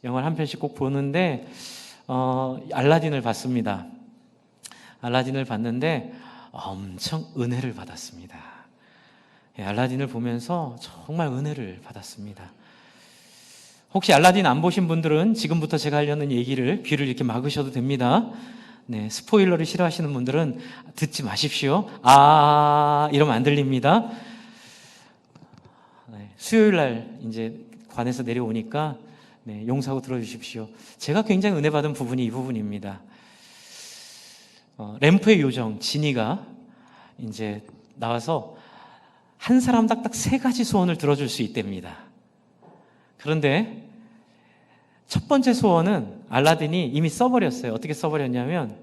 영화를 한 편씩 꼭 보는데 알라딘을 봤습니다. 알라딘을 봤는데 엄청 은혜를 받았습니다. 알라딘을 보면서 정말 은혜를 받았습니다. 혹시 알라딘 안 보신 분들은 지금부터 제가 하려는 얘기를 귀를 이렇게 막으셔도 됩니다. 네, 스포일러를 싫어하시는 분들은 듣지 마십시오. 이러면 안 들립니다. 네, 수요일 날 이제 관에서 내려오니까 용서하고 들어주십시오. 제가 굉장히 은혜 받은 부분이 이 부분입니다. 램프의 요정 진이가 이제 나와서 한 사람 딱딱 3가지 소원을 들어줄 수 있답니다. 그런데 첫 번째 소원은 알라딘이 이미 써버렸어요. 어떻게 써버렸냐면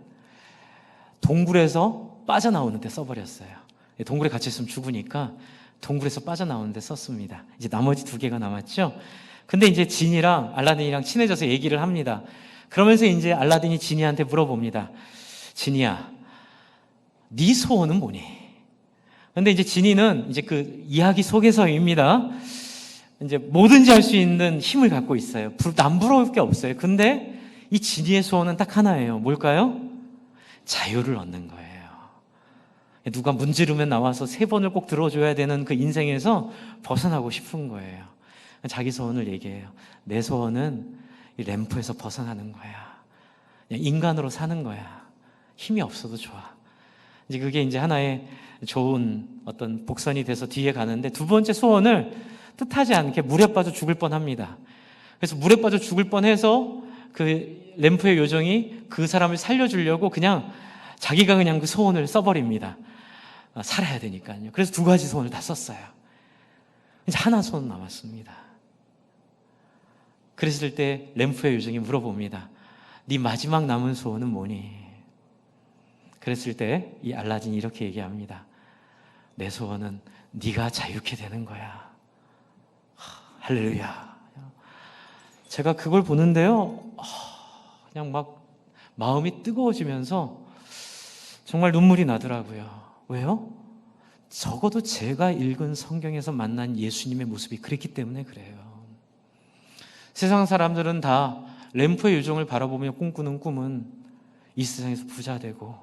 동굴에서 빠져나오는데 써버렸어요. 동굴에 갇혀있으면 죽으니까 동굴에서 빠져나오는데 썼습니다. 이제 나머지 2개가 남았죠. 근데 이제 진이랑 알라딘이랑 친해져서 얘기를 합니다. 그러면서 이제 알라딘이 진이한테 물어봅니다. 진이야, 네 소원은 뭐니? 근데 이제 진이는 이제 그 이야기 속에서입니다. 이제 뭐든지 할 수 있는 힘을 갖고 있어요. 남 부러울 게 없어요. 근데 이 진이의 소원은 딱 하나예요. 뭘까요? 자유를 얻는 거예요. 누가 문지르면 나와서 3번을 꼭 들어줘야 되는 그 인생에서 벗어나고 싶은 거예요. 자기 소원을 얘기해요. 내 소원은 이 램프에서 벗어나는 거야. 그냥 인간으로 사는 거야. 힘이 없어도 좋아. 이제 그게 이제 하나의 좋은 어떤 복선이 돼서 뒤에 가는데, 2번째 소원을 뜻하지 않게 물에 빠져 죽을 뻔합니다. 그래서 물에 빠져 죽을 뻔해서 그 램프의 요정이 그 사람을 살려주려고 그냥 자기가 그냥 그 소원을 써버립니다. 살아야 되니까요. 그래서 2가지 소원을 다 썼어요. 이제 하나 소원 남았습니다. 그랬을 때 램프의 요정이 물어봅니다. 네 마지막 남은 소원은 뭐니? 그랬을 때 이 알라딘이 이렇게 얘기합니다. 내 소원은 네가 자유케 되는 거야. 할렐루야. 제가 그걸 보는데요, 그냥 막 마음이 뜨거워지면서 정말 눈물이 나더라고요. 왜요? 적어도 제가 읽은 성경에서 만난 예수님의 모습이 그랬기 때문에 그래요. 세상 사람들은 다 램프의 요정을 바라보며 꿈꾸는 꿈은 이 세상에서 부자 되고,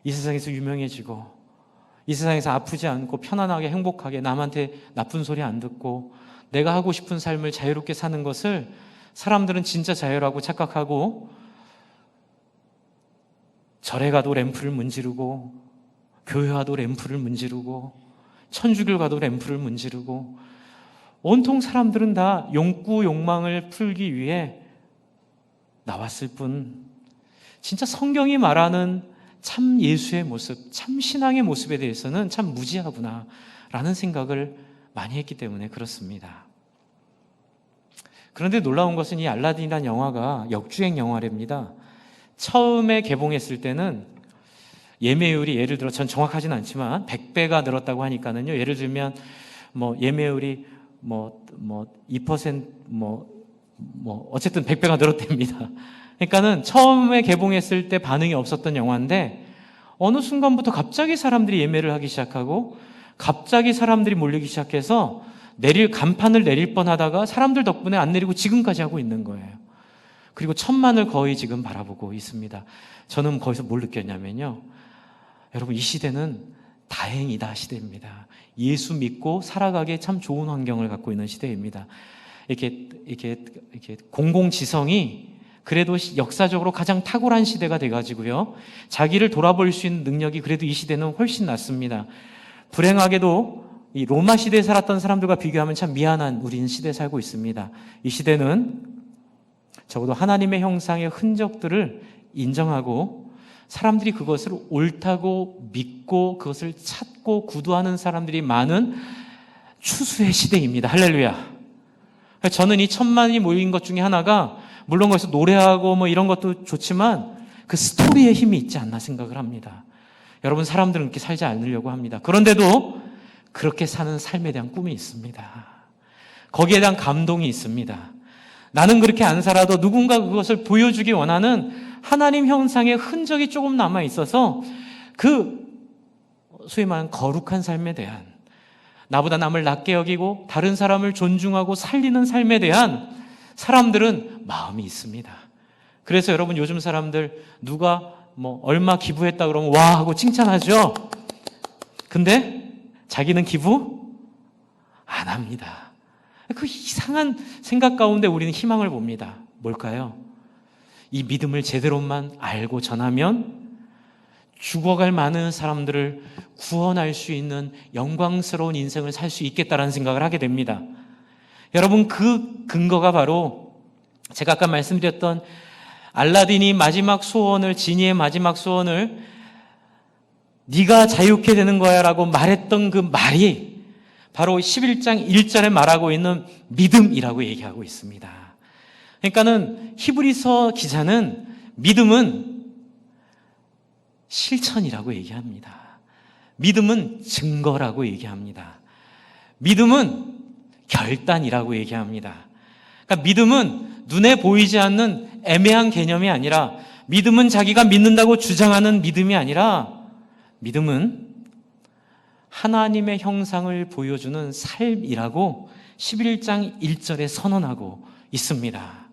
이 세상에서 유명해지고, 이 세상에서 아프지 않고 편안하게 행복하게 남한테 나쁜 소리 안 듣고 내가 하고 싶은 삶을 자유롭게 사는 것을 사람들은 진짜 자유라고 착각하고, 절에 가도 램프를 문지르고, 교회 가도 램프를 문지르고, 천주교 가도 램프를 문지르고, 온통 사람들은 다 욕구 욕망을 풀기 위해 나왔을 뿐, 진짜 성경이 말하는 참 예수의 모습, 참 신앙의 모습에 대해서는 참 무지하구나 라는 생각을 많이 했기 때문에 그렇습니다. 그런데 놀라운 것은 이 알라딘이라는 영화가 역주행 영화랍니다. 처음에 개봉했을 때는 예매율이, 예를 들어 전 정확하진 않지만 100배가 늘었다고 하니까는요, 예를 들면 예매율이 2% 어쨌든 100배가 늘었답니다. 그러니까는 처음에 개봉했을 때 반응이 없었던 영화인데 어느 순간부터 갑자기 사람들이 예매를 하기 시작하고 갑자기 사람들이 몰리기 시작해서 간판을 내릴 뻔하다가 사람들 덕분에 안 내리고 지금까지 하고 있는 거예요. 그리고 1000만을 거의 지금 바라보고 있습니다. 저는 거기서 뭘 느꼈냐면요, 여러분, 이 시대는 다행이다 시대입니다. 예수 믿고 살아가기에 참 좋은 환경을 갖고 있는 시대입니다. 이렇게 공공지성이 그래도 역사적으로 가장 탁월한 시대가 돼가지고요, 자기를 돌아볼 수 있는 능력이 그래도 이 시대는 훨씬 낫습니다. 불행하게도 이 로마 시대에 살았던 사람들과 비교하면 참 미안한 우리는 시대에 살고 있습니다. 이 시대는 적어도 하나님의 형상의 흔적들을 인정하고 사람들이 그것을 옳다고 믿고 그것을 찾고 구두하는 사람들이 많은 추수의 시대입니다. 할렐루야. 저는 이 1000만이 모인 것 중에 하나가, 물론 거기서 노래하고 이런 것도 좋지만 그 스토리에 힘이 있지 않나 생각을 합니다. 여러분, 사람들은 그렇게 살지 않으려고 합니다. 그런데도 그렇게 사는 삶에 대한 꿈이 있습니다. 거기에 대한 감동이 있습니다. 나는 그렇게 안 살아도 누군가 그것을 보여주기 원하는 하나님 형상의 흔적이 조금 남아 있어서 그 소위 말하는 거룩한 삶에 대한, 나보다 남을 낮게 여기고 다른 사람을 존중하고 살리는 삶에 대한 사람들은 마음이 있습니다. 그래서 여러분 요즘 사람들 누가 얼마 기부했다 그러면 와 하고 칭찬하죠. 근데 자기는 기부 안 합니다. 그 이상한 생각 가운데 우리는 희망을 봅니다. 뭘까요? 이 믿음을 제대로만 알고 전하면 죽어갈 많은 사람들을 구원할 수 있는 영광스러운 인생을 살 수 있겠다라는 생각을 하게 됩니다. 여러분, 그 근거가 바로 제가 아까 말씀드렸던 알라딘이 마지막 소원을, 지니의 마지막 소원을 네가 자유케 되는 거야 라고 말했던 그 말이 바로 11장 1절에 말하고 있는 믿음이라고 얘기하고 있습니다. 그러니까는 히브리서 기자는 믿음은 실천이라고 얘기합니다. 믿음은 증거라고 얘기합니다. 믿음은 결단이라고 얘기합니다. 그러니까 믿음은 눈에 보이지 않는 애매한 개념이 아니라, 믿음은 자기가 믿는다고 주장하는 믿음이 아니라, 믿음은 하나님의 형상을 보여주는 삶이라고 11장 1절에 선언하고 있습니다.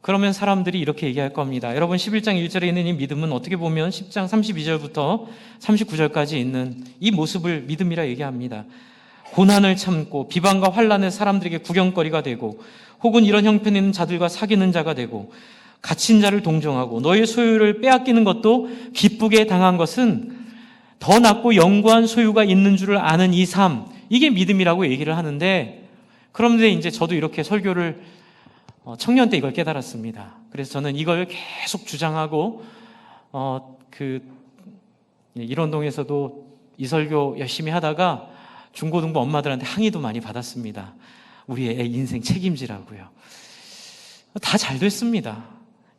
그러면 사람들이 이렇게 얘기할 겁니다. 여러분, 11장 1절에 있는 이 믿음은 어떻게 보면 10장 32절부터 39절까지 있는 이 모습을 믿음이라 얘기합니다. 고난을 참고 비방과 환난의 사람들에게 구경거리가 되고, 혹은 이런 형편에 있는 자들과 사귀는 자가 되고, 갇힌 자를 동정하고 너의 소유를 빼앗기는 것도 기쁘게 당한 것은 더 낫고 영구한 소유가 있는 줄을 아는 이 삶, 이게 믿음이라고 얘기를 하는데, 그런데 이제 저도 이렇게 설교를 청년 때 이걸 깨달았습니다. 그래서 저는 이걸 계속 주장하고 일원동에서도 이 설교 열심히 하다가 중고등부 엄마들한테 항의도 많이 받았습니다. 우리 애 인생 책임지라고요. 다 잘 됐습니다.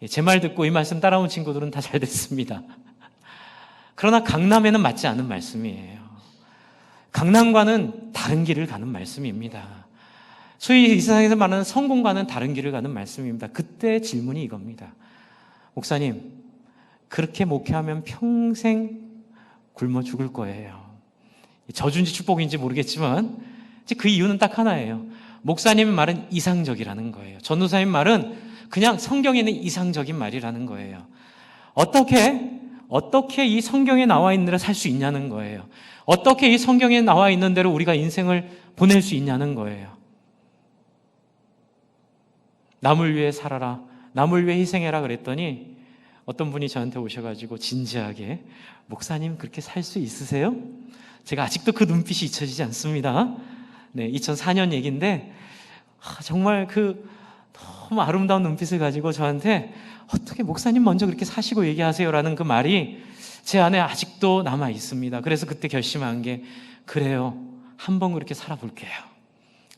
제 말 듣고 이 말씀 따라온 친구들은 다 잘 됐습니다. 그러나 강남에는 맞지 않는 말씀이에요. 강남과는 다른 길을 가는 말씀입니다. 소위 이 세상에서 말하는 성공과는 다른 길을 가는 말씀입니다. 그때 질문이 이겁니다. 목사님, 그렇게 목회하면 평생 굶어 죽을 거예요. 저주인지 축복인지 모르겠지만 그 이유는 딱 하나예요. 목사님의 말은 이상적이라는 거예요. 전도사님 말은 그냥 성경에 있는 이상적인 말이라는 거예요. 어떻게 이 성경에 나와 있는 대로 살 수 있냐는 거예요. 어떻게 이 성경에 나와 있는 대로 우리가 인생을 보낼 수 있냐는 거예요. 남을 위해 살아라, 남을 위해 희생해라 그랬더니 어떤 분이 저한테 오셔가지고 진지하게, 목사님 그렇게 살 수 있으세요? 제가 아직도 그 눈빛이 잊혀지지 않습니다. 네, 2004년 얘기인데 정말 너무 아름다운 눈빛을 가지고 저한테 어떻게 목사님 먼저 그렇게 사시고 얘기하세요라는 그 말이 제 안에 아직도 남아 있습니다. 그래서 그때 결심한 게, 그래요, 한번 그렇게 살아볼게요.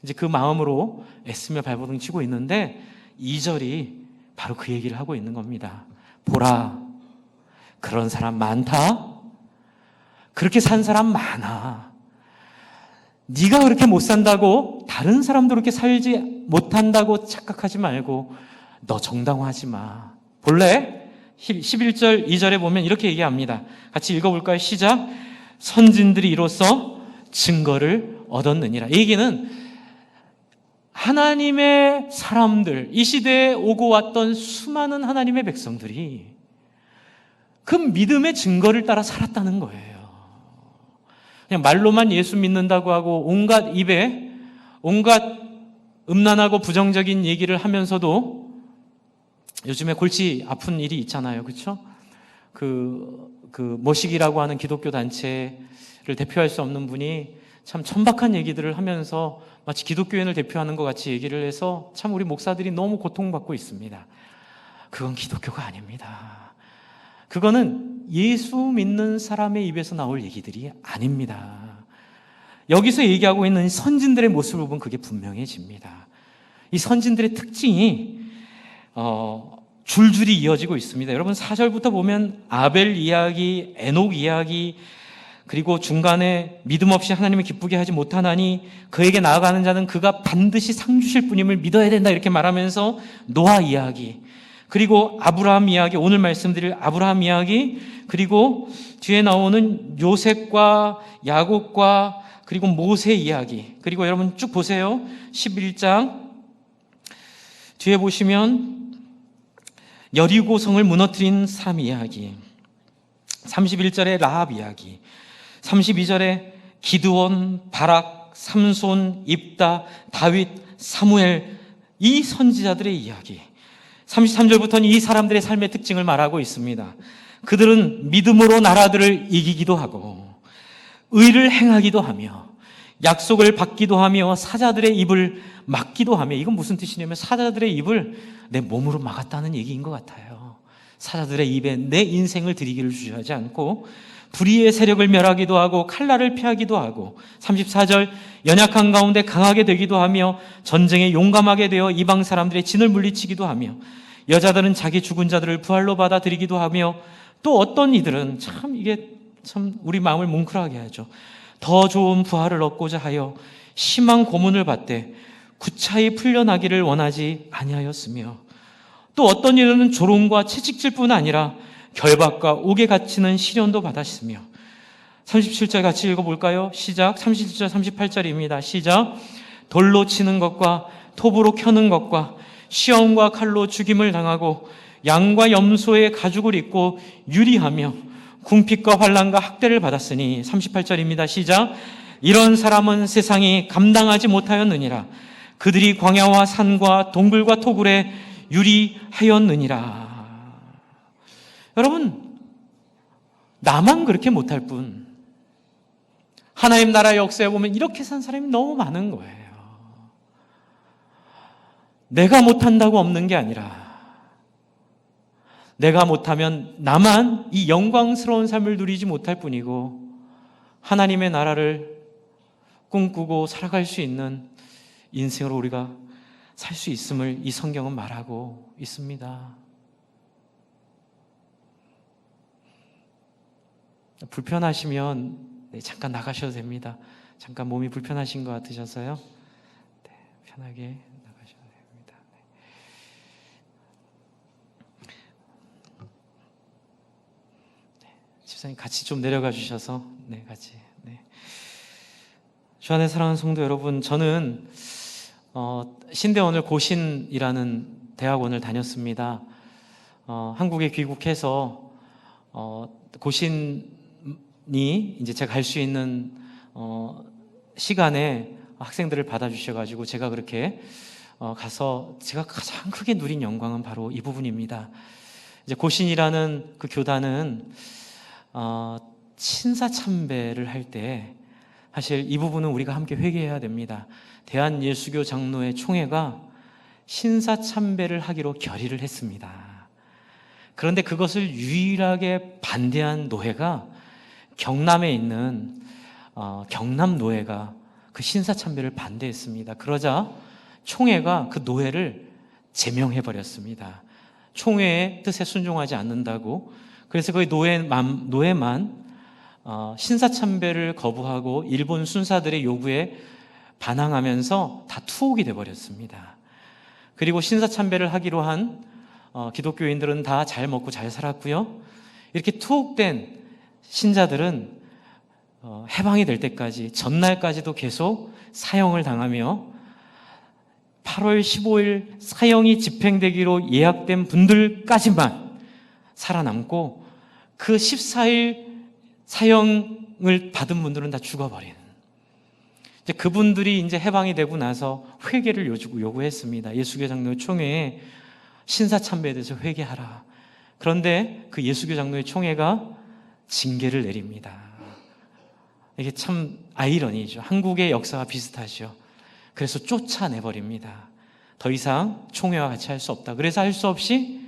이제 그 마음으로 애쓰며 발버둥 치고 있는데 2절이 바로 그 얘기를 하고 있는 겁니다. 보라, 그런 사람 많다. 그렇게 산 사람 많아. 네가 그렇게 못 산다고 다른 사람도 그렇게 살지 못한다고 착각하지 말고 너 정당화하지 마. 볼래? 11절 2절에 보면 이렇게 얘기합니다. 같이 읽어볼까요? 시작. 선진들이 이로써 증거를 얻었느니라. 이 얘기는 하나님의 사람들, 이 시대에 오고 왔던 수많은 하나님의 백성들이 그 믿음의 증거를 따라 살았다는 거예요. 그냥 말로만 예수 믿는다고 하고 온갖 입에 온갖 음란하고 부정적인 얘기를 하면서도, 요즘에 골치 아픈 일이 있잖아요. 그렇죠? 모식이라고 하는 기독교 단체를 대표할 수 없는 분이 참 천박한 얘기들을 하면서 마치 기독교인을 대표하는 것 같이 얘기를 해서 참 우리 목사들이 너무 고통받고 있습니다. 그건 기독교가 아닙니다. 그거는 예수 믿는 사람의 입에서 나올 얘기들이 아닙니다. 여기서 얘기하고 있는 선진들의 모습을 보면 그게 분명해집니다. 이 선진들의 특징이 줄줄이 이어지고 있습니다. 여러분 4절부터 보면 아벨 이야기, 에녹 이야기, 그리고 중간에 믿음 없이 하나님을 기쁘게 하지 못하나니 그에게 나아가는 자는 그가 반드시 상 주실 분임을 믿어야 된다 이렇게 말하면서 노아 이야기, 그리고 아브라함 이야기, 오늘 말씀드릴 아브라함 이야기, 그리고 뒤에 나오는 요셉과 야곱과 그리고 모세 이야기, 그리고 여러분 쭉 보세요. 11장 뒤에 보시면 여리고성을 무너뜨린 사람 이야기, 31절에 라합 이야기, 32절에 기드온, 바락, 삼손, 입다, 다윗, 사무엘, 이 선지자들의 이야기, 33절부터는 이 사람들의 삶의 특징을 말하고 있습니다. 그들은 믿음으로 나라들을 이기기도 하고 의를 행하기도 하며 약속을 받기도 하며 사자들의 입을 막기도 하며, 이건 무슨 뜻이냐면 사자들의 입을 내 몸으로 막았다는 얘기인 것 같아요. 사자들의 입에 내 인생을 들이기를 주저하지 않고 불의의 세력을 멸하기도 하고 칼날을 피하기도 하고, 34절 연약한 가운데 강하게 되기도 하며 전쟁에 용감하게 되어 이방 사람들의 진을 물리치기도 하며, 여자들은 자기 죽은 자들을 부활로 받아들이기도 하며, 또 어떤 이들은 참 이게 참 우리 마음을 뭉클하게 하죠. 더 좋은 부활을 얻고자 하여 심한 고문을 받되 구차히 풀려나기를 원하지 아니하였으며, 또 어떤 이들은 조롱과 채찍질뿐 아니라 결박과 옥에 갇히는 시련도 받았으며, 37절 같이 읽어볼까요? 시작. 37절 38절입니다. 시작. 돌로 치는 것과 톱으로 켜는 것과 시험과 칼로 죽임을 당하고 양과 염소의 가죽을 입고 유리하며 궁핍과 환난과 학대를 받았으니, 38절입니다. 시작. 이런 사람은 세상이 감당하지 못하였느니라. 그들이 광야와 산과 동굴과 토굴에 유리하였느니라. 여러분, 나만 그렇게 못할 뿐 하나님 나라 역사에 보면 이렇게 산 사람이 너무 많은 거예요. 내가 못한다고 없는 게 아니라 내가 못하면 나만 이 영광스러운 삶을 누리지 못할 뿐이고 하나님의 나라를 꿈꾸고 살아갈 수 있는 인생으로 우리가 살 수 있음을 이 성경은 말하고 있습니다. 불편하시면 잠깐 나가셔도 됩니다. 잠깐 몸이 불편하신 것 같으셔서요. 네, 편하게 나가셔도 됩니다. 네. 집사님 같이 좀 내려가 주셔서 같이. 주 안에 사랑하는 성도 여러분, 저는 신대원을 고신이라는 대학원을 다녔습니다. 한국에 귀국해서 고신이 이제 제가 갈 수 있는 시간에 학생들을 받아주셔가지고 제가 그렇게 가서 제가 가장 크게 누린 영광은 바로 이 부분입니다. 이제 고신이라는 그 교단은 신사참배를 할 때 사실 이 부분은 우리가 함께 회개해야 됩니다. 대한예수교 장로회 총회가 신사참배를 하기로 결의를 했습니다. 그런데 그것을 유일하게 반대한 노회가 경남에 있는 경남노회가 그 신사참배를 반대했습니다. 그러자 총회가 그 노회를 제명해버렸습니다. 총회의 뜻에 순종하지 않는다고. 그래서 그 노회만 신사참배를 거부하고 일본 순사들의 요구에 반항하면서 다 투옥이 돼버렸습니다. 그리고 신사참배를 하기로 한 기독교인들은 다 잘 먹고 잘 살았고요. 이렇게 투옥된 신자들은 해방이 될 때까지, 전날까지도 계속 사형을 당하며 8월 15일 사형이 집행되기로 예약된 분들까지만 살아남고 그 14일 사형을 받은 분들은 다 죽어버린, 이제 그분들이 이제 해방이 되고 나서 회개를 요구했습니다. 예수교 장로회 총회에 신사참배에 대해서 회개하라. 그런데 그 예수교 장로회 총회가 징계를 내립니다. 이게 참 아이러니죠. 한국의 역사와 비슷하죠. 그래서 쫓아내버립니다. 더 이상 총회와 같이 할 수 없다. 그래서 할 수 없이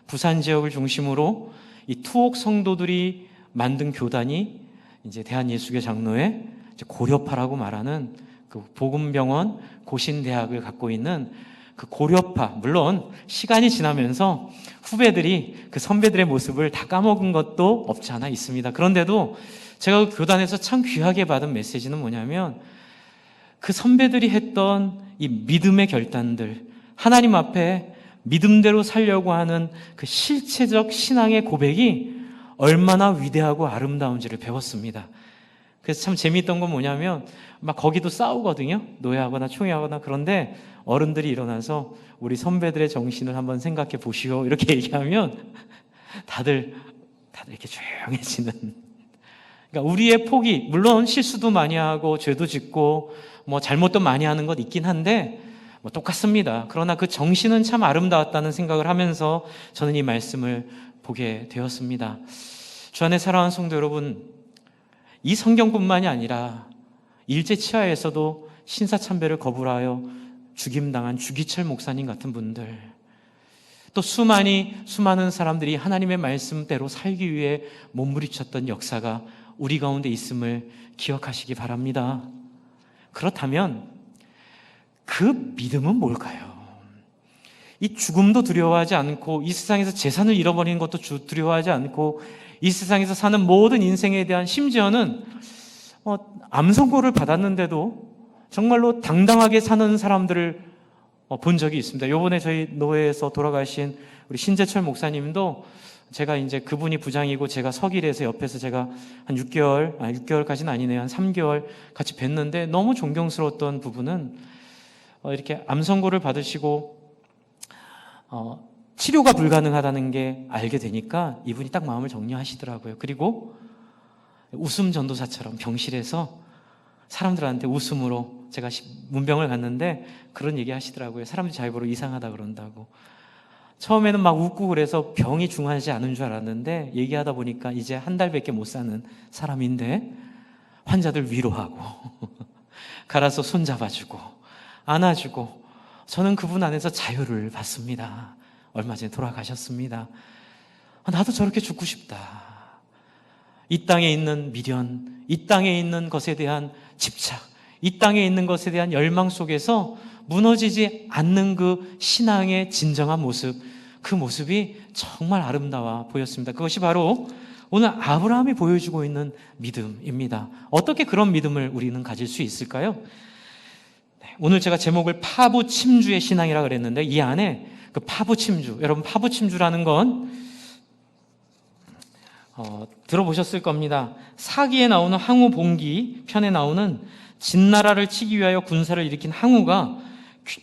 부산 지역을 중심으로 이 투옥 성도들이 만든 교단이 이제 대한예수교 장로회 고려파라고 말하는 그 복음병원 고신대학을 갖고 있는 그 고려파, 물론 시간이 지나면서 후배들이 그 선배들의 모습을 다 까먹은 것도 없지 않아 있습니다. 그런데도 제가 그 교단에서 참 귀하게 받은 메시지는 뭐냐면, 그 선배들이 했던 이 믿음의 결단들, 하나님 앞에 믿음대로 살려고 하는 그 실체적 신앙의 고백이 얼마나 위대하고 아름다운지를 배웠습니다. 그래서 참 재미있던 건 뭐냐면 막 거기도 싸우거든요. 노예하거나 총애하거나. 그런데 어른들이 일어나서 우리 선배들의 정신을 한번 생각해 보시오 이렇게 얘기하면 다들 이렇게 조용해지는. 그러니까 우리의 폭이, 물론 실수도 많이 하고 죄도 짓고 뭐 잘못도 많이 하는 것 있긴 한데 뭐 똑같습니다. 그러나 그 정신은 참 아름다웠다는 생각을 하면서 저는 이 말씀을 보게 되었습니다. 주 안에 사랑하는 성도 여러분, 이 성경뿐만이 아니라 일제치하에서도 신사참배를 거부하여 죽임당한 주기철 목사님 같은 분들, 또 수많은 사람들이 하나님의 말씀대로 살기 위해 몸부림쳤던 역사가 우리 가운데 있음을 기억하시기 바랍니다. 그렇다면 그 믿음은 뭘까요? 이 죽음도 두려워하지 않고, 이 세상에서 재산을 잃어버리는 것도 두려워하지 않고, 이 세상에서 사는 모든 인생에 대한, 심지어는 암 선고를 받았는데도 정말로 당당하게 사는 사람들을 본 적이 있습니다. 요번에 저희 노회에서 돌아가신 우리 신재철 목사님도 제가 이제 그분이 부장이고 제가 서길에서 옆에서 제가 한 6개월까지는 아니네요. 한 3개월 같이 뵀는데 너무 존경스러웠던 부분은 이렇게 암 선고를 받으시고 치료가 불가능하다는 게 알게 되니까 이분이 딱 마음을 정리하시더라고요. 그리고 웃음 전도사처럼 병실에서 사람들한테 웃음으로, 제가 문병을 갔는데 그런 얘기 하시더라고요. 사람들이 잘 보러 이상하다 그런다고. 처음에는 막 웃고 그래서 병이 중하지 않은 줄 알았는데 얘기하다 보니까 이제 한 달밖에 못 사는 사람인데 환자들 위로하고 갈아서 손잡아주고 안아주고, 저는 그분 안에서 자유를 받습니다. 얼마 전에 돌아가셨습니다. 나도 저렇게 죽고 싶다. 이 땅에 있는 미련, 이 땅에 있는 것에 대한 집착, 이 땅에 있는 것에 대한 열망 속에서 무너지지 않는 그 신앙의 진정한 모습, 그 모습이 정말 아름다워 보였습니다. 그것이 바로 오늘 아브라함이 보여주고 있는 믿음입니다. 어떻게 그런 믿음을 우리는 가질 수 있을까요? 오늘 제가 제목을 파부침주의 신앙이라고 그랬는데, 이 안에 그 파부침주, 여러분 파부침주라는 건 들어보셨을 겁니다. 사기에 나오는 항우 봉기 편에 나오는 진나라를 치기 위하여 군사를 일으킨 항우가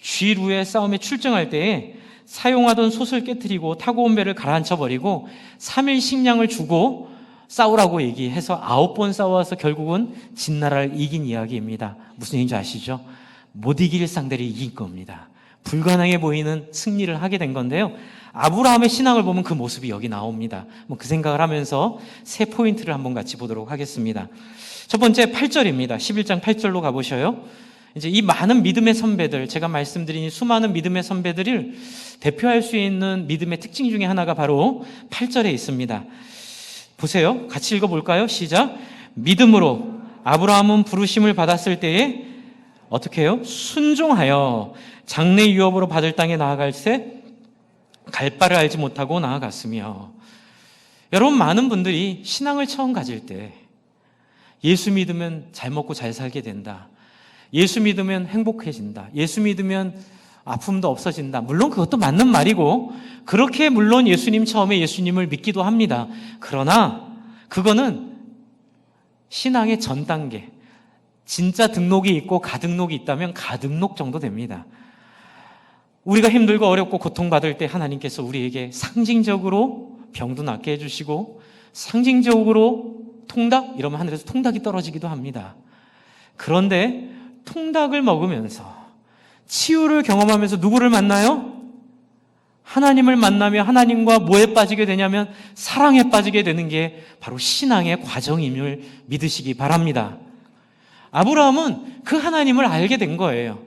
쥐루의 싸움에 출정할 때에 사용하던 솥을 깨뜨리고 타고 온 배를 가라앉혀버리고 3일 식량을 주고 싸우라고 얘기해서 9번 싸워서 결국은 진나라를 이긴 이야기입니다. 무슨 얘기인지 아시죠? 못 이길 상대를 이긴 겁니다. 불가능해 보이는 승리를 하게 된 건데요. 아브라함의 신앙을 보면 그 모습이 여기 나옵니다. 그 생각을 하면서 세 포인트를 한번 같이 보도록 하겠습니다. 첫 번째 8절입니다. 11장 8절로 가보셔요. 이제 이 많은 믿음의 선배들, 제가 말씀드린 이 수많은 믿음의 선배들을 대표할 수 있는 믿음의 특징 중에 하나가 바로 8절에 있습니다. 보세요. 같이 읽어볼까요? 시작. 믿음으로 아브라함은 부르심을 받았을 때에 어떻게 해요? 순종하여 장래 유업으로 받을 땅에 나아갈새 갈 바를 알지 못하고 나아갔으며. 여러분, 많은 분들이 신앙을 처음 가질 때 예수 믿으면 잘 먹고 잘 살게 된다, 예수 믿으면 행복해진다, 예수 믿으면 아픔도 없어진다. 물론 그것도 맞는 말이고, 그렇게 물론 예수님 처음에 예수님을 믿기도 합니다. 그러나 그거는 신앙의 전 단계, 진짜 등록이 있고 가등록이 있다면 가등록 정도 됩니다. 우리가 힘들고 어렵고 고통받을 때 하나님께서 우리에게 상징적으로 병도 낫게 해주시고, 상징적으로 통닭? 이러면 하늘에서 통닭이 떨어지기도 합니다. 그런데 통닭을 먹으면서 치유를 경험하면서 누구를 만나요? 하나님을 만나며 하나님과 뭐에 빠지게 되냐면 사랑에 빠지게 되는 게 바로 신앙의 과정임을 믿으시기 바랍니다. 아브라함은 그 하나님을 알게 된 거예요.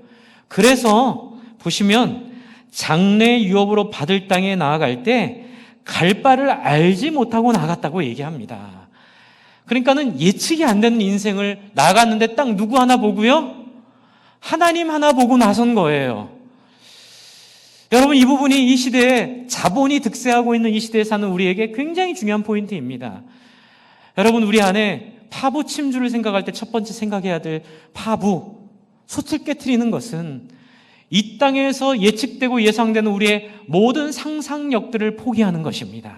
그래서 보시면 장래 유업으로 받을 땅에 나아갈 때 갈 바를 알지 못하고 나갔다고 얘기합니다. 그러니까는 예측이 안 되는 인생을 나갔는데 딱 누구 하나 보고요? 하나님 하나 보고 나선 거예요. 여러분, 이 부분이 이 시대에 자본이 득세하고 있는 이 시대에 사는 우리에게 굉장히 중요한 포인트입니다. 여러분, 우리 안에 파부침주를 생각할 때 첫 번째 생각해야 될 파부, 솥을 깨트리는 것은 이 땅에서 예측되고 예상되는 우리의 모든 상상력들을 포기하는 것입니다.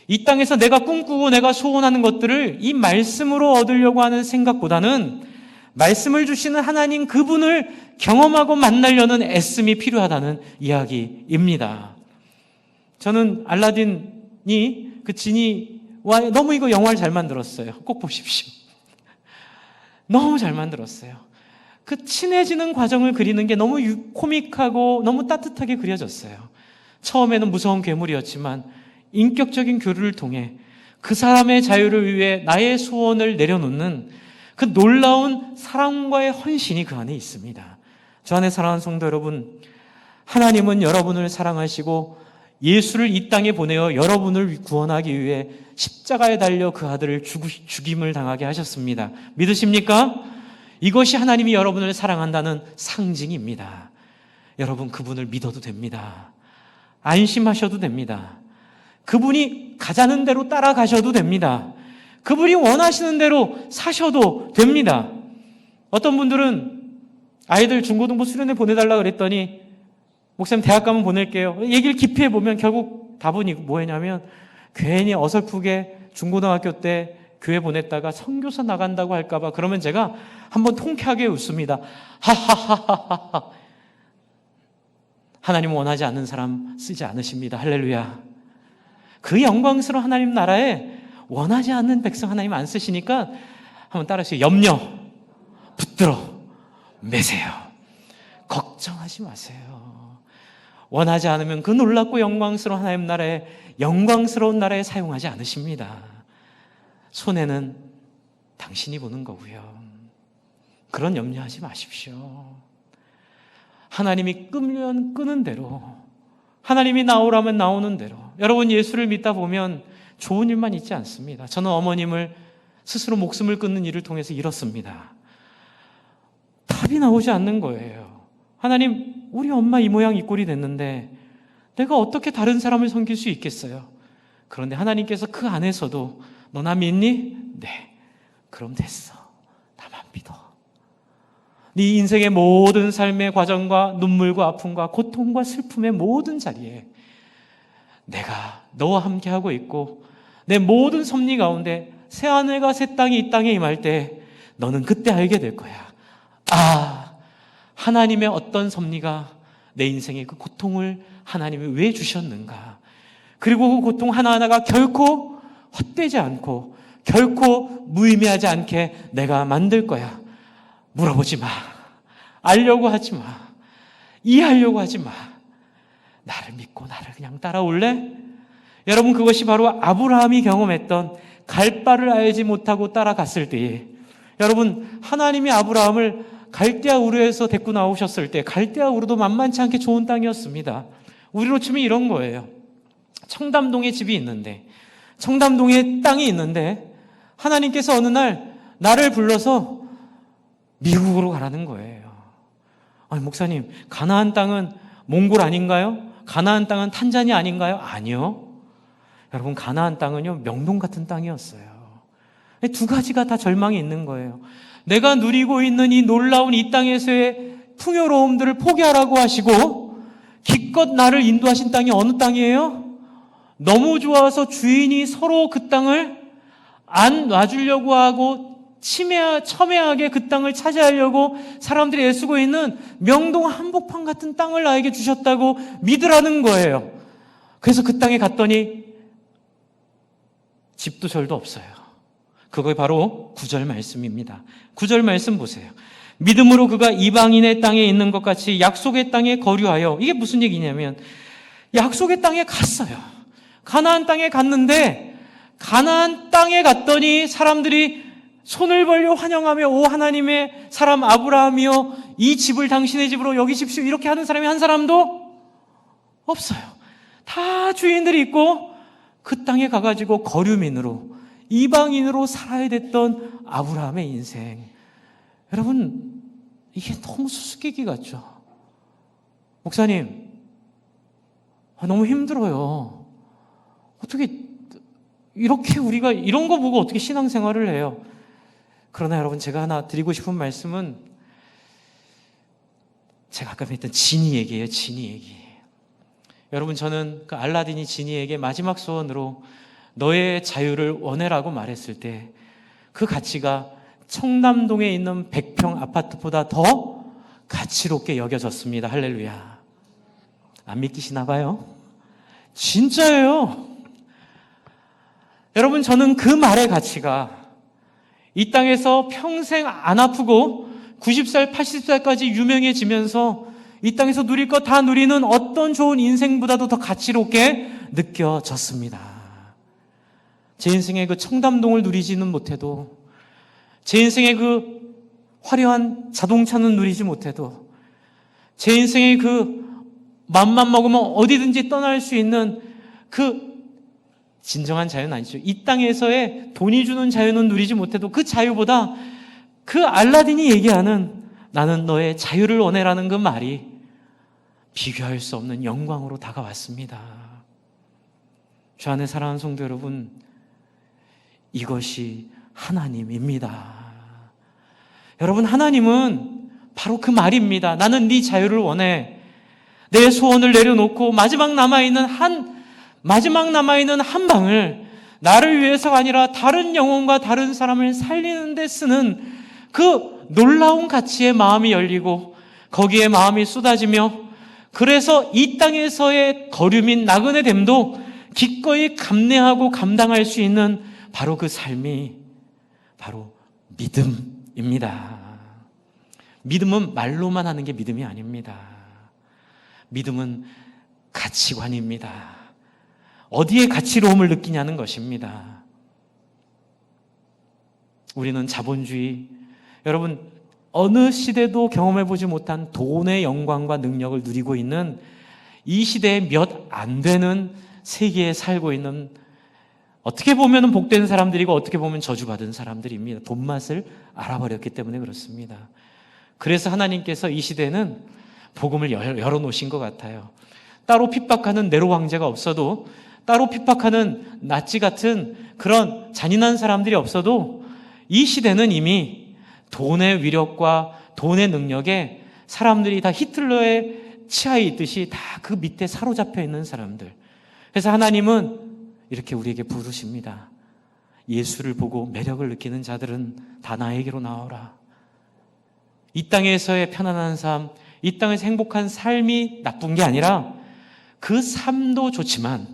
이 땅에서 내가 꿈꾸고 내가 소원하는 것들을 이 말씀으로 얻으려고 하는 생각보다는 말씀을 주시는 하나님 그분을 경험하고 만나려는 애씀이 필요하다는 이야기입니다. 저는 알라딘이 그 지니와 너무 이거 영화를 잘 만들었어요. 꼭 보십시오. 너무 잘 만들었어요. 그 친해지는 과정을 그리는 게 너무 코믹하고 너무 따뜻하게 그려졌어요. 처음에는 무서운 괴물이었지만 인격적인 교류를 통해 그 사람의 자유를 위해 나의 소원을 내려놓는 그 놀라운 사랑과의 헌신이 그 안에 있습니다. 저 안에 사랑하는 성도 여러분, 하나님은 여러분을 사랑하시고 예수를 이 땅에 보내어 여러분을 구원하기 위해 십자가에 달려 그 아들을 죽임을 당하게 하셨습니다. 믿으십니까? 이것이 하나님이 여러분을 사랑한다는 상징입니다. 여러분, 그분을 믿어도 됩니다. 안심하셔도 됩니다. 그분이 가자는 대로 따라가셔도 됩니다. 그분이 원하시는 대로 사셔도 됩니다. 어떤 분들은 아이들 중고등부 수련회 보내달라고 그랬더니 목사님 대학 가면 보낼게요. 얘기를 깊이 해보면 결국 답은 뭐냐면 괜히 어설프게 중고등학교 때 교회 보냈다가 선교사 나간다고 할까봐 그러면 제가 한번 통쾌하게 웃습니다. 하하하하하. 하나님 원하지 않는 사람 쓰지 않으십니다. 할렐루야. 그 영광스러운 하나님 나라에 원하지 않는 백성 하나님 안 쓰시니까 한번 따라하세요. 염려 붙들어 매세요. 걱정하지 마세요. 원하지 않으면 그 놀랍고 영광스러운 하나님 나라에 영광스러운 나라에 사용하지 않으십니다. 손해는 당신이 보는 거고요. 그런 염려하지 마십시오. 하나님이 끄면 끄는 대로, 하나님이 나오라면 나오는 대로. 여러분, 예수를 믿다 보면 좋은 일만 있지 않습니다. 저는 어머님을 스스로 목숨을 끊는 일을 통해서 잃었습니다. 답이 나오지 않는 거예요. 하나님, 우리 엄마 이 모양 이 꼴이 됐는데 내가 어떻게 다른 사람을 섬길 수 있겠어요? 그런데 하나님께서 그 안에서도 너 나 믿니? 네. 그럼 됐어. 나만 믿어. 네 인생의 모든 삶의 과정과 눈물과 아픔과 고통과 슬픔의 모든 자리에 내가 너와 함께하고 있고 내 모든 섭리 가운데 새하늘과 새 땅이 이 땅에 임할 때 너는 그때 알게 될 거야. 아, 하나님의 어떤 섭리가 내 인생의 그 고통을 하나님이 왜 주셨는가. 그리고 그 고통 하나하나가 결코 헛되지 않고 결코 무의미하지 않게 내가 만들 거야. 물어보지 마. 알려고 하지 마. 이해하려고 하지 마. 나를 믿고 나를 그냥 따라올래? 여러분, 그것이 바로 아브라함이 경험했던 갈 바를 알지 못하고 따라갔을 때에, 여러분, 하나님이 아브라함을 갈대아 우르에서 데리고 나오셨을 때 갈대아 우르도 만만치 않게 좋은 땅이었습니다. 우리로 치면 이런 거예요. 청담동에 집이 있는데, 청담동에 땅이 있는데 하나님께서 어느 날 나를 불러서 미국으로 가라는 거예요. 아니, 목사님, 가나안 땅은 몽골 아닌가요? 가나안 땅은 탄자니아 아닌가요? 아니요. 여러분, 가나안 땅은요, 명동 같은 땅이었어요. 두 가지가 다 절망이 있는 거예요. 내가 누리고 있는 이 놀라운 이 땅에서의 풍요로움들을 포기하라고 하시고 기껏 나를 인도하신 땅이 어느 땅이에요? 너무 좋아서 주인이 서로 그 땅을 안 놔주려고 하고 첨예하게 그 땅을 차지하려고 사람들이 애쓰고 있는 명동 한복판 같은 땅을 나에게 주셨다고 믿으라는 거예요. 그래서 그 땅에 갔더니 집도 절도 없어요. 그게 바로 9절 말씀입니다. 9절 말씀 보세요. 믿음으로 그가 이방인의 땅에 있는 것 같이 약속의 땅에 거류하여, 이게 무슨 얘기냐면 약속의 땅에 갔어요. 가나안 땅에 갔는데 가나안 땅에 갔더니 사람들이 손을 벌려 환영하며 오 하나님의 사람 아브라함이여 이 집을 당신의 집으로 여기십시오 이렇게 하는 사람이 한 사람도 없어요. 다 주인들이 있고 그 땅에 가가지고 거류민으로 이방인으로 살아야 됐던 아브라함의 인생. 여러분, 이게 너무 수수께끼 같죠? 목사님, 너무 힘들어요. 어떻게 이렇게 우리가 이런 거 보고 어떻게 신앙생활을 해요? 그러나 여러분, 제가 하나 드리고 싶은 말씀은 제가 아까 했던 지니 얘기예요. 지니 얘기. 여러분, 저는 그 알라딘이 지니에게 마지막 소원으로 너의 자유를 원해라고 말했을 때 그 가치가 청담동에 있는 100평 아파트보다 더 가치롭게 여겨졌습니다. 할렐루야. 안 믿기시나 봐요? 진짜예요. 여러분, 저는 그 말의 가치가 이 땅에서 평생 안 아프고 90살, 80살까지 유명해지면서 이 땅에서 누릴 거 다 누리는 어떤 좋은 인생보다도 더 가치롭게 느껴졌습니다. 제 인생의 그 청담동을 누리지는 못해도, 제 인생의 그 화려한 자동차는 누리지 못해도, 제 인생의 그 맘만 먹으면 어디든지 떠날 수 있는 그 진정한 자유는 아니죠. 이 땅에서의 돈이 주는 자유는 누리지 못해도 그 자유보다 그 알라딘이 얘기하는 나는 너의 자유를 원해라는 그 말이 비교할 수 없는 영광으로 다가왔습니다. 주 안에 사랑하는 성도 여러분, 이것이 하나님입니다. 여러분, 하나님은 바로 그 말입니다. 나는 네 자유를 원해. 내 소원을 내려놓고 마지막 남아있는 한 방을 나를 위해서가 아니라 다른 영혼과 다른 사람을 살리는 데 쓰는 그 놀라운 가치에 마음이 열리고 거기에 마음이 쏟아지며, 그래서 이 땅에서의 거류민 나그네 됨도 기꺼이 감내하고 감당할 수 있는 바로 그 삶이 바로 믿음입니다. 믿음은 말로만 하는 게 믿음이 아닙니다. 믿음은 가치관입니다. 어디에 가치로움을 느끼냐는 것입니다. 우리는 자본주의, 여러분 어느 시대도 경험해보지 못한 돈의 영광과 능력을 누리고 있는 이 시대에 몇 안 되는 세계에 살고 있는, 어떻게 보면 복된 사람들이고 어떻게 보면 저주받은 사람들입니다. 돈맛을 알아버렸기 때문에 그렇습니다. 그래서 하나님께서 이 시대는 복음을 열어놓으신 것 같아요. 따로 핍박하는 네로 황제가 없어도, 따로 핍박하는 나치 같은 그런 잔인한 사람들이 없어도 이 시대는 이미 돈의 위력과 돈의 능력에 사람들이 다 히틀러의 치하에 있듯이 다 그 밑에 사로잡혀 있는 사람들. 그래서 하나님은 이렇게 우리에게 부르십니다. 예수를 보고 매력을 느끼는 자들은 다 나에게로 나오라. 이 땅에서의 편안한 삶, 이 땅에서 행복한 삶이 나쁜 게 아니라 그 삶도 좋지만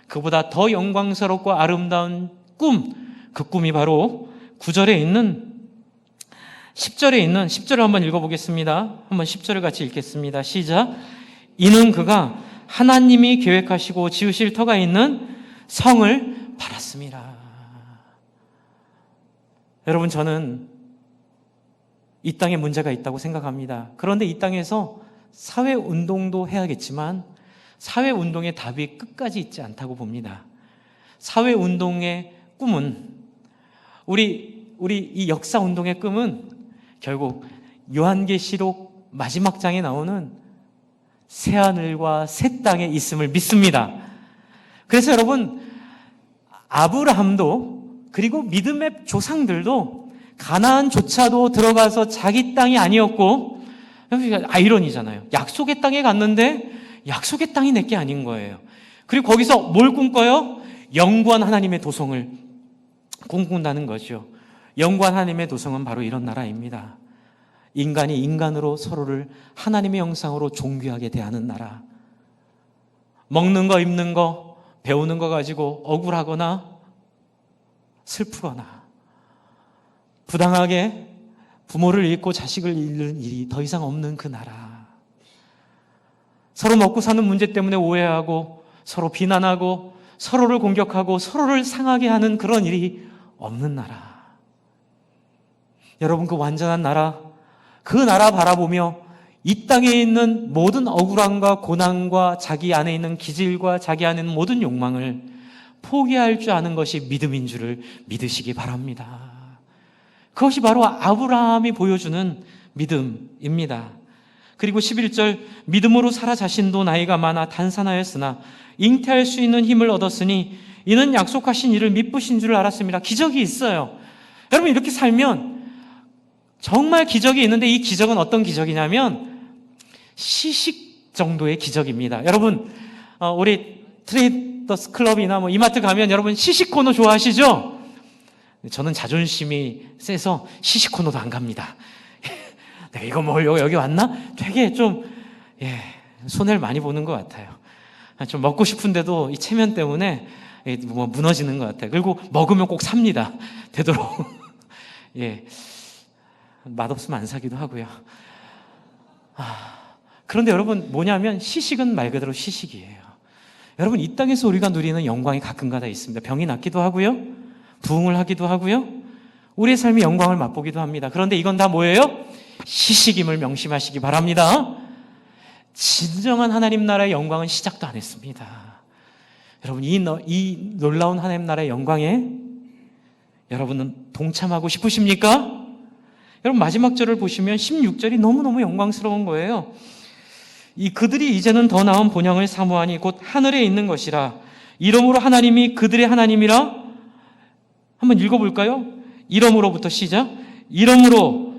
그보다 더 영광스럽고 아름다운 꿈, 그 꿈이 바로 9절에 있는 10절을 한번 읽어보겠습니다. 한번 10절을 같이 읽겠습니다. 시작. 이는 그가 하나님이 계획하시고 지으실 터가 있는 성을 바랐습니다. 여러분, 저는 이 땅에 문제가 있다고 생각합니다. 그런데 이 땅에서 사회운동도 해야겠지만 사회운동의 답이 끝까지 있지 않다고 봅니다. 사회운동의 꿈은, 우리 이 역사운동의 꿈은 결국 요한계시록 마지막 장에 나오는 새하늘과 새 땅에 있음을 믿습니다. 그래서 여러분, 아브라함도 그리고 믿음의 조상들도 가나안조차도 들어가서 자기 땅이 아니었고, 아이러니잖아요. 약속의 땅에 갔는데 약속의 땅이 내게 아닌 거예요. 그리고 거기서 뭘 꿈꿔요? 영구한 하나님의 도성을 꿈꾼다는 거죠. 영구한 하나님의 도성은 바로 이런 나라입니다. 인간이 인간으로 서로를 하나님의 형상으로 존귀하게 대하는 나라. 먹는 거, 입는 거, 배우는 거 가지고 억울하거나 슬프거나 부당하게 부모를 잃고 자식을 잃는 일이 더 이상 없는 그 나라. 서로 먹고 사는 문제 때문에 오해하고 서로 비난하고 서로를 공격하고 서로를 상하게 하는 그런 일이 없는 나라. 여러분, 그 완전한 나라, 그 나라 바라보며 이 땅에 있는 모든 억울함과 고난과 자기 안에 있는 기질과 자기 안에 있는 모든 욕망을 포기할 줄 아는 것이 믿음인 줄을 믿으시기 바랍니다. 그것이 바로 아브라함이 보여주는 믿음입니다. 그리고 11절, 믿음으로 사라 자신도 나이가 많아 단산하였으나 잉태할 수 있는 힘을 얻었으니 이는 약속하신 이를 미쁘신 줄을 알았습니다. 기적이 있어요. 여러분, 이렇게 살면 정말 기적이 있는데, 이 기적은 어떤 기적이냐면 시식 정도의 기적입니다. 여러분, 우리 트레이더스 클럽이나 뭐 이마트 가면 여러분 시식 코너 좋아하시죠? 저는 자존심이 세서 시식 코너도 안 갑니다. 내가 이거 먹으려고 여기 왔나? 되게 좀 손해를 많이 보는 것 같아요. 좀 먹고 싶은데도 이 체면 때문에 뭐 무너지는 것 같아요. 그리고 먹으면 꼭 삽니다. 되도록. 맛없으면 안 사기도 하고요. 그런데 여러분, 뭐냐면 시식은 말 그대로 시식이에요. 여러분, 이 땅에서 우리가 누리는 영광이 가끔가다 있습니다. 병이 낫기도 하고요, 부흥을 하기도 하고요, 우리의 삶의 영광을 맛보기도 합니다. 그런데 이건 다 뭐예요? 시식임을 명심하시기 바랍니다. 진정한 하나님 나라의 영광은 시작도 안 했습니다. 여러분, 이 놀라운 하나님 나라의 영광에 여러분은 동참하고 싶으십니까? 여러분, 마지막 절을 보시면 16절이 너무너무 영광스러운 거예요. 그들이 이제는 더 나은 본향을 사모하니 곧 하늘에 있는 것이라. 이러므로 하나님이 그들의 하나님이라. 한번 읽어볼까요? 이러므로부터 시작. 이러므로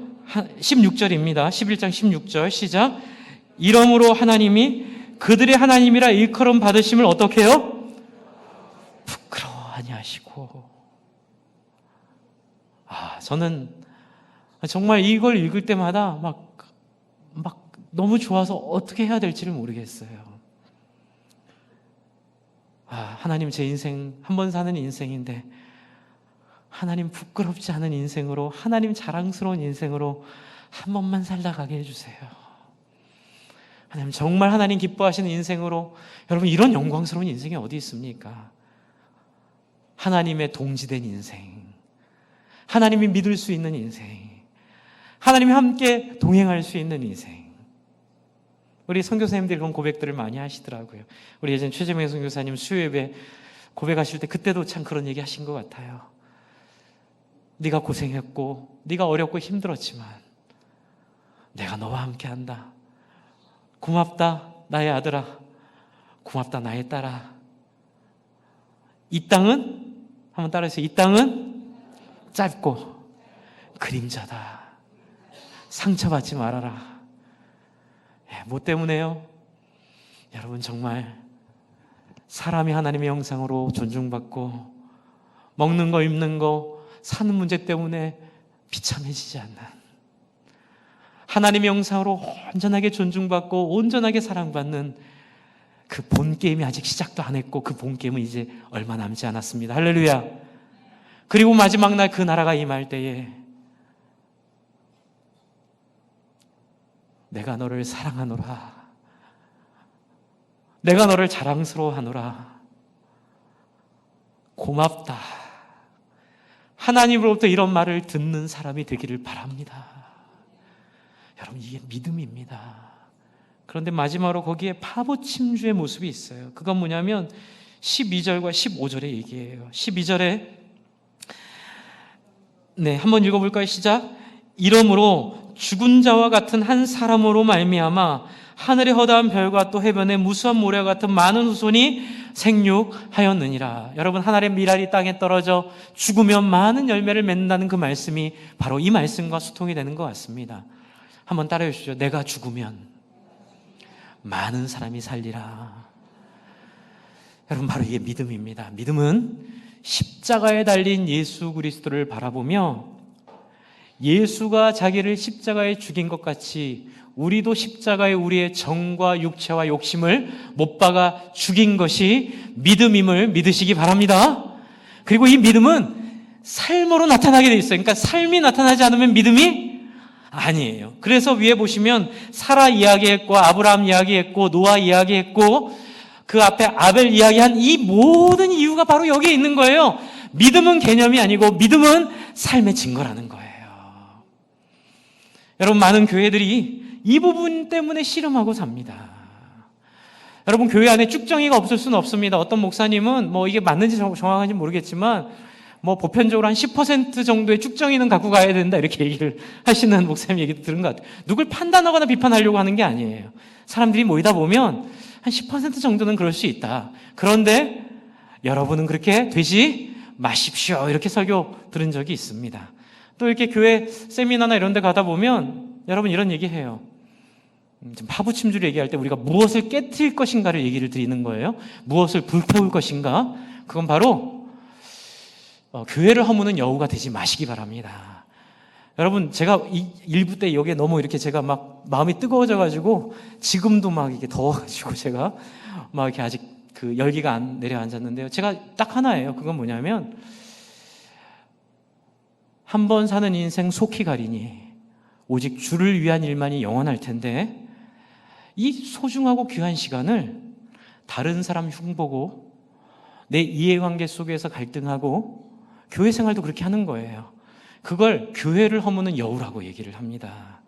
16절입니다. 11장 16절 시작. 이러므로 하나님이 그들의 하나님이라 일컬음 받으심을 어떻게 해요? 부끄러워하니 하시고. 저는 정말 이걸 읽을 때마다 막 너무 좋아서 어떻게 해야 될지를 모르겠어요. 하나님, 제 인생 한 번 사는 인생인데 하나님 부끄럽지 않은 인생으로, 하나님 자랑스러운 인생으로 한 번만 살다 가게 해주세요. 하나님, 정말 하나님 기뻐하시는 인생으로. 여러분, 이런 영광스러운 인생이 어디 있습니까? 하나님의 동지된 인생, 하나님이 믿을 수 있는 인생, 하나님이 함께 동행할 수 있는 인생. 우리 선교사님들이 그런 고백들을 많이 하시더라고요. 우리 예전 최재명 선교사님 수요예배 고백하실 때 그때도 참 그런 얘기 하신 것 같아요. 네가 고생했고 네가 어렵고 힘들었지만 내가 너와 함께한다. 고맙다 나의 아들아, 고맙다 나의 딸아. 이 땅은, 한번 따라해주세요. 이 땅은 짧고 그림자다. 상처받지 말아라. 뭐 때문에요? 여러분, 정말 사람이 하나님의 형상으로 존중받고 먹는 거 입는 거 사는 문제 때문에 비참해지지 않는, 하나님의 형상으로 온전하게 존중받고 온전하게 사랑받는 그 본 게임이 아직 시작도 안 했고 그 본 게임은 이제 얼마 남지 않았습니다. 할렐루야. 그리고 마지막 날 그 나라가 임할 때에 내가 너를 사랑하노라, 내가 너를 자랑스러워하노라, 고맙다. 하나님으로부터 이런 말을 듣는 사람이 되기를 바랍니다. 여러분, 이게 믿음입니다. 그런데 마지막으로 거기에 파보침주의 모습이 있어요. 그건 뭐냐면 12절과 15절의 얘기예요. 12절에 한번 읽어볼까요? 시작. 이러므로 죽은 자와 같은 한 사람으로 말미암아 하늘의 허다한 별과 또 해변의 무수한 모래와 같은 많은 후손이 생육하였느니라. 여러분, 하늘의 미랄이 땅에 떨어져 죽으면 많은 열매를 맺는다는 그 말씀이 바로 이 말씀과 소통이 되는 것 같습니다. 한번 따라해 주시죠. 내가 죽으면 많은 사람이 살리라. 여러분, 바로 이게 믿음입니다. 믿음은 십자가에 달린 예수 그리스도를 바라보며 예수가 자기를 십자가에 죽인 것 같이 우리도 십자가에 우리의 정과 육체와 욕심을 못 박아 죽인 것이 믿음임을 믿으시기 바랍니다. 그리고 이 믿음은 삶으로 나타나게 돼 있어요. 그러니까 삶이 나타나지 않으면 믿음이 아니에요. 그래서 위에 보시면 사라 이야기했고 아브라함 이야기했고 노아 이야기했고 그 앞에 아벨 이야기한 이 모든 이유가 바로 여기에 있는 거예요. 믿음은 개념이 아니고 믿음은 삶의 증거라는 거예요. 여러분, 많은 교회들이 이 부분 때문에 씨름하고 삽니다. 여러분, 교회 안에 쭉정이가 없을 수는 없습니다. 어떤 목사님은 이게 맞는지 정확한지 모르겠지만 보편적으로 한 10% 정도의 쭉정이는 갖고 가야 된다 이렇게 얘기를 하시는 목사님 얘기도 들은 것 같아요. 누굴 판단하거나 비판하려고 하는 게 아니에요. 사람들이 모이다 보면 한 10% 정도는 그럴 수 있다. 그런데 여러분은 그렇게 되지 마십시오. 이렇게 설교 들은 적이 있습니다. 또 이렇게 교회 세미나나 이런 데 가다 보면 여러분 이런 얘기 해요. 지금 파부침주를 얘기할 때 우리가 무엇을 깨트릴 것인가를 얘기를 드리는 거예요. 무엇을 불태울 것인가? 그건 바로 교회를 허무는 여우가 되지 마시기 바랍니다. 여러분, 제가 이 일부 때 여기에 너무 이렇게 제가 막 마음이 뜨거워져가지고 지금도 막 이게 더워가지고 제가 막 이렇게 아직 그 열기가 안 내려앉았는데요. 제가 딱 하나예요. 그건 뭐냐면 한 번 사는 인생 속히 가리니 오직 주를 위한 일만이 영원할 텐데 이 소중하고 귀한 시간을 다른 사람 흉보고 내 이해관계 속에서 갈등하고 교회 생활도 그렇게 하는 거예요. 그걸 교회를 허무는 여우라고 얘기를 합니다.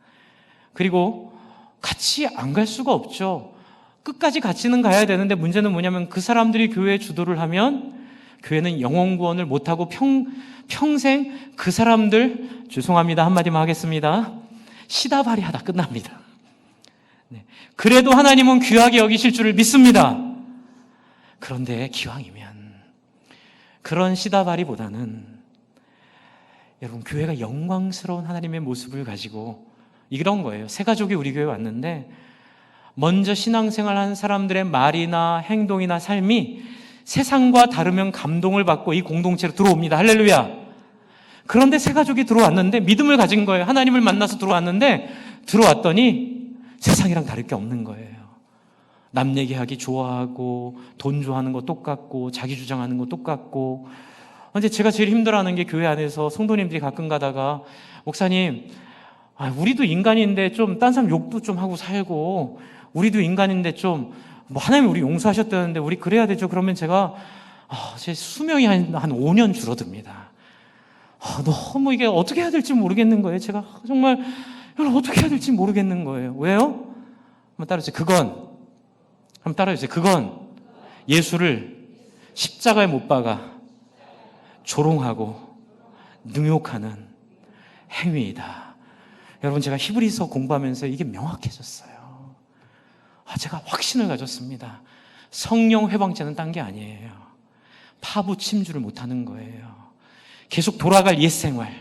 그리고 같이 안 갈 수가 없죠. 끝까지 같이는 가야 되는데 문제는 뭐냐면 그 사람들이 교회에 주도를 하면 교회는 영혼 구원을 못하고 평생 그 사람들, 죄송합니다, 한마디만 하겠습니다, 시다발이 하다 끝납니다. 네. 그래도 하나님은 귀하게 여기실 줄을 믿습니다. 그런데 기왕이면 그런 시다발이보다는 여러분, 교회가 영광스러운 하나님의 모습을 가지고 이런 거예요. 새 가족이 우리 교회에 왔는데 먼저 신앙생활한 사람들의 말이나 행동이나 삶이 세상과 다르면 감동을 받고 이 공동체로 들어옵니다. 할렐루야. 그런데 새 가족이 들어왔는데 믿음을 가진 거예요. 하나님을 만나서 들어왔는데 들어왔더니 세상이랑 다를 게 없는 거예요. 남 얘기하기 좋아하고 돈 좋아하는 거 똑같고 자기 주장하는 거 똑같고. 근데 제가 제일 힘들어하는 게 교회 안에서 성도님들이 가끔 가다가 목사님, 우리도 인간인데 좀 딴 사람 욕도 좀 하고 살고 우리도 인간인데 좀 뭐 하나님 우리 용서하셨다는데 우리 그래야 되죠. 그러면 제가 제 수명이 한 5년 줄어듭니다. 너무 이게 어떻게 해야 될지 모르겠는 거예요. 제가 정말 이걸 어떻게 해야 될지 모르겠는 거예요. 왜요? 한번 따라해주세요. 한번 따라해주세요. 그건 예수를 십자가에 못 박아 조롱하고 능욕하는 행위이다. 여러분, 제가 히브리서 공부하면서 이게 명확해졌어요. 제가 확신을 가졌습니다. 성령 회방죄는 딴 게 아니에요. 파부 침주를 못하는 거예요. 계속 돌아갈 옛 생활,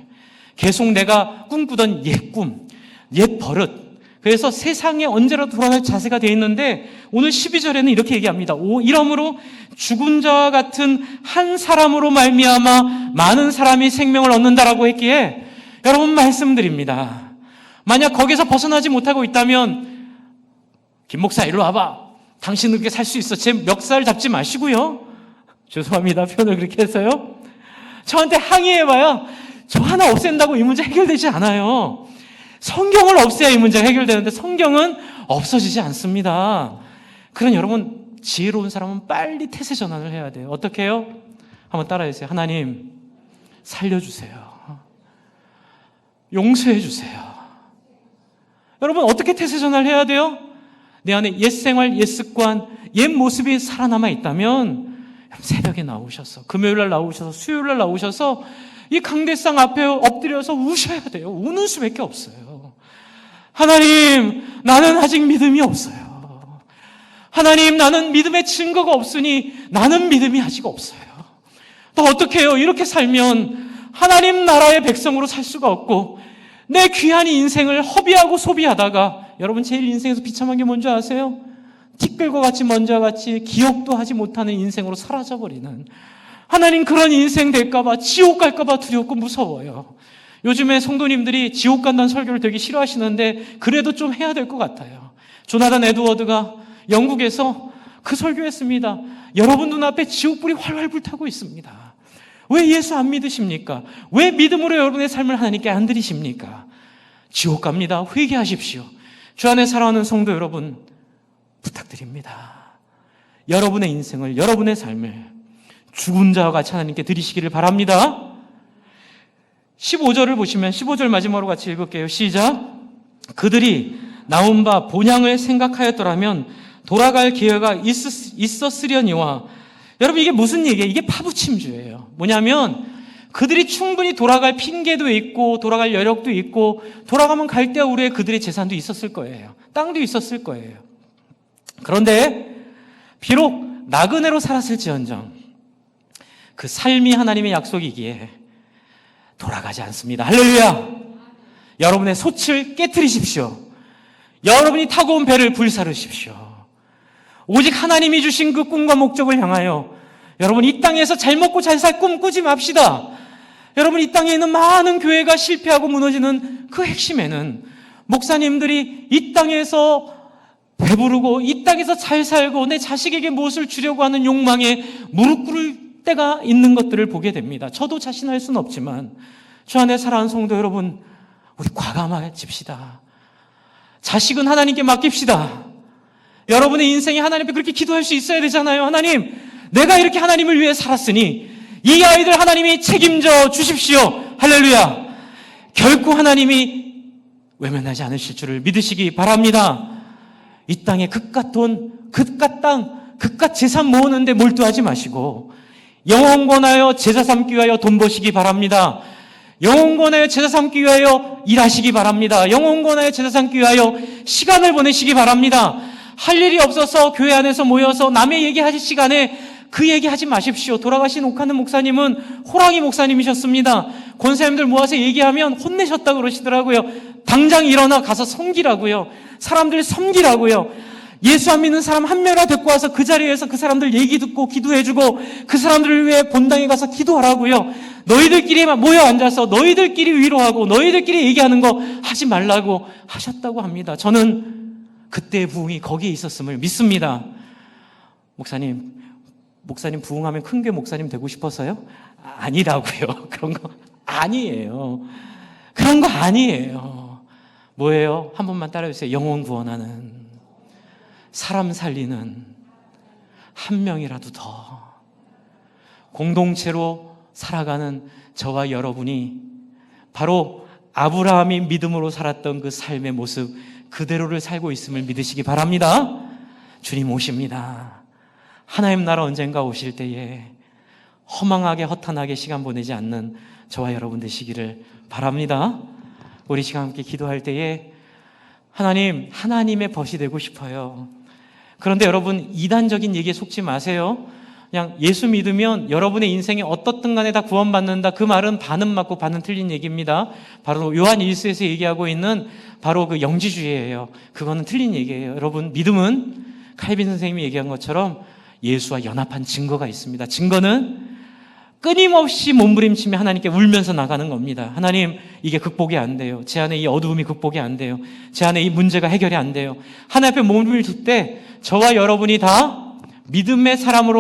계속 내가 꿈꾸던 옛 꿈, 옛 버릇. 그래서 세상에 언제라도 돌아갈 자세가 되어 있는데 오늘 12절에는 이렇게 얘기합니다. 이러므로 죽은 자와 같은 한 사람으로 말미암아 많은 사람이 생명을 얻는다라고 했기에 여러분, 말씀드립니다. 만약 거기서 벗어나지 못하고 있다면 김 목사 일로 와봐. 당신은 그렇게 살 수 있어. 제 멱살 잡지 마시고요. 죄송합니다. 표현을 그렇게 해서요. 저한테 항의해봐야 저 하나 없앤다고 이 문제 해결되지 않아요. 성경을 없애야 이 문제가 해결되는데 성경은 없어지지 않습니다. 그런 여러분, 지혜로운 사람은 빨리 태세 전환을 해야 돼요. 어떻게 해요? 한번 따라해주세요. 하나님, 살려주세요. 용서해주세요. 여러분, 어떻게 태세 전환을 해야 돼요? 내 안에 옛 생활, 옛 습관, 옛 모습이 살아남아 있다면 새벽에 나오셔서, 금요일날 나오셔서, 수요일날 나오셔서 이 강대상 앞에 엎드려서 우셔야 돼요. 우는 수밖에 없어요. 하나님, 나는 아직 믿음이 없어요. 하나님, 나는 믿음의 증거가 없으니 나는 믿음이 아직 없어요. 또 어떻게 해요? 이렇게 살면 하나님 나라의 백성으로 살 수가 없고 내 귀한 인생을 허비하고 소비하다가, 여러분, 제일 인생에서 비참한 게 뭔지 아세요? 티끌과 같이 먼지와 같이 기억도 하지 못하는 인생으로 사라져버리는, 하나님, 그런 인생 될까봐, 지옥 갈까봐 두렵고 무서워요. 요즘에 성도님들이 지옥 간다는 설교를 되게 싫어하시는데 그래도 좀 해야 될 것 같아요. 조나단 에드워드가 영국에서 그 설교했습니다. 여러분 눈앞에 지옥불이 활활 불타고 있습니다. 왜 예수 안 믿으십니까? 왜 믿음으로 여러분의 삶을 하나님께 안 드리십니까? 지옥 갑니다. 회개하십시오. 주 안에 살아가는 성도 여러분, 부탁드립니다. 여러분의 인생을, 여러분의 삶을 죽은 자와 같이 하나님께 드리시기를 바랍니다. 15절을 보시면 15절 마지막으로 같이 읽을게요. 시작. 그들이 나온 바 본향을 생각하였더라면 돌아갈 기회가 있었으려니와. 여러분, 이게 무슨 얘기예요? 이게 파부침주예요. 뭐냐면 그들이 충분히 돌아갈 핑계도 있고 돌아갈 여력도 있고 돌아가면 갈대우르에 그들의 재산도 있었을 거예요. 땅도 있었을 거예요. 그런데 비록 나그네로 살았을지언정 그 삶이 하나님의 약속이기에 돌아가지 않습니다. 할렐루야. 여러분의 솥을 깨트리십시오. 여러분이 타고 온 배를 불사르십시오. 오직 하나님이 주신 그 꿈과 목적을 향하여 여러분 이 땅에서 잘 먹고 잘 살 꿈 꾸지 맙시다. 여러분 이 땅에 있는 많은 교회가 실패하고 무너지는 그 핵심에는 목사님들이 이 땅에서 배부르고 이 땅에서 잘 살고 내 자식에게 무엇을 주려고 하는 욕망에 무릎 꿇을 때가 있는 것들을 보게 됩니다. 저도 자신할 수는 없지만 주 안에 사랑하는 성도 여러분, 우리 과감해집시다. 자식은 하나님께 맡깁시다. 여러분의 인생에 하나님 앞에 그렇게 기도할 수 있어야 되잖아요. 하나님, 내가 이렇게 하나님을 위해 살았으니 이 아이들 하나님이 책임져 주십시오. 할렐루야. 결코 하나님이 외면하지 않으실 줄을 믿으시기 바랍니다. 이 땅에 그깟 돈, 그깟 땅, 그깟 재산 모으는데 몰두하지 마시고 영혼 권하여 제자 삼기 위하여 돈 버시기 바랍니다. 영혼 권하여 제자 삼기 위하여 일하시기 바랍니다. 영혼 권하여 제자 삼기 위하여 시간을 보내시기 바랍니다. 할 일이 없어서 교회 안에서 모여서 남의 얘기하실 시간에 그 얘기하지 마십시오. 돌아가신 옥하는 목사님은 호랑이 목사님이셨습니다. 권사님들 모아서 얘기하면 혼내셨다고 그러시더라고요. 당장 일어나 가서 섬기라고요. 사람들 섬기라고요. 예수 안 믿는 사람 한 명이나 데리고 와서 그 자리에서 그 사람들 얘기 듣고 기도해주고 그 사람들을 위해 본당에 가서 기도하라고요. 너희들끼리 모여 앉아서 너희들끼리 위로하고 너희들끼리 얘기하는 거 하지 말라고 하셨다고 합니다. 저는 그때의 부흥이 거기에 있었음을 믿습니다. 목사님 부흥하면 큰 교회 목사님 되고 싶어서요? 아니라고요. 그런 거 아니에요. 그런 거 아니에요. 뭐예요? 한 번만 따라해주세요. 영혼 구원하는, 사람 살리는 한 명이라도 더 공동체로 살아가는 저와 여러분이 바로 아브라함이 믿음으로 살았던 그 삶의 모습 그대로를 살고 있음을 믿으시기 바랍니다. 주님 오십니다. 하나님 나라 언젠가 오실 때에 허망하게 허탄하게 시간 보내지 않는 저와 여러분 되시기를 바랍니다. 우리 시간 함께 기도할 때에 하나님의 벗이 되고 싶어요. 그런데 여러분 이단적인 얘기에 속지 마세요. 그냥 예수 믿으면 여러분의 인생에 어떻든 간에 다 구원받는다. 그 말은 반은 맞고 반은 틀린 얘기입니다. 바로 요한 1서에서 얘기하고 있는 바로 그 영지주의예요. 그거는 틀린 얘기예요. 여러분 믿음은 칼빈 선생님이 얘기한 것처럼 예수와 연합한 증거가 있습니다. 증거는 끊임없이 몸부림치며 하나님께 울면서 나가는 겁니다. 하나님 이게 극복이 안 돼요. 제 안에 이 어두움이 극복이 안 돼요. 제 안에 이 문제가 해결이 안 돼요. 하나님 앞에 몸을 둘 때 저와 여러분이 다 믿음의 사람으로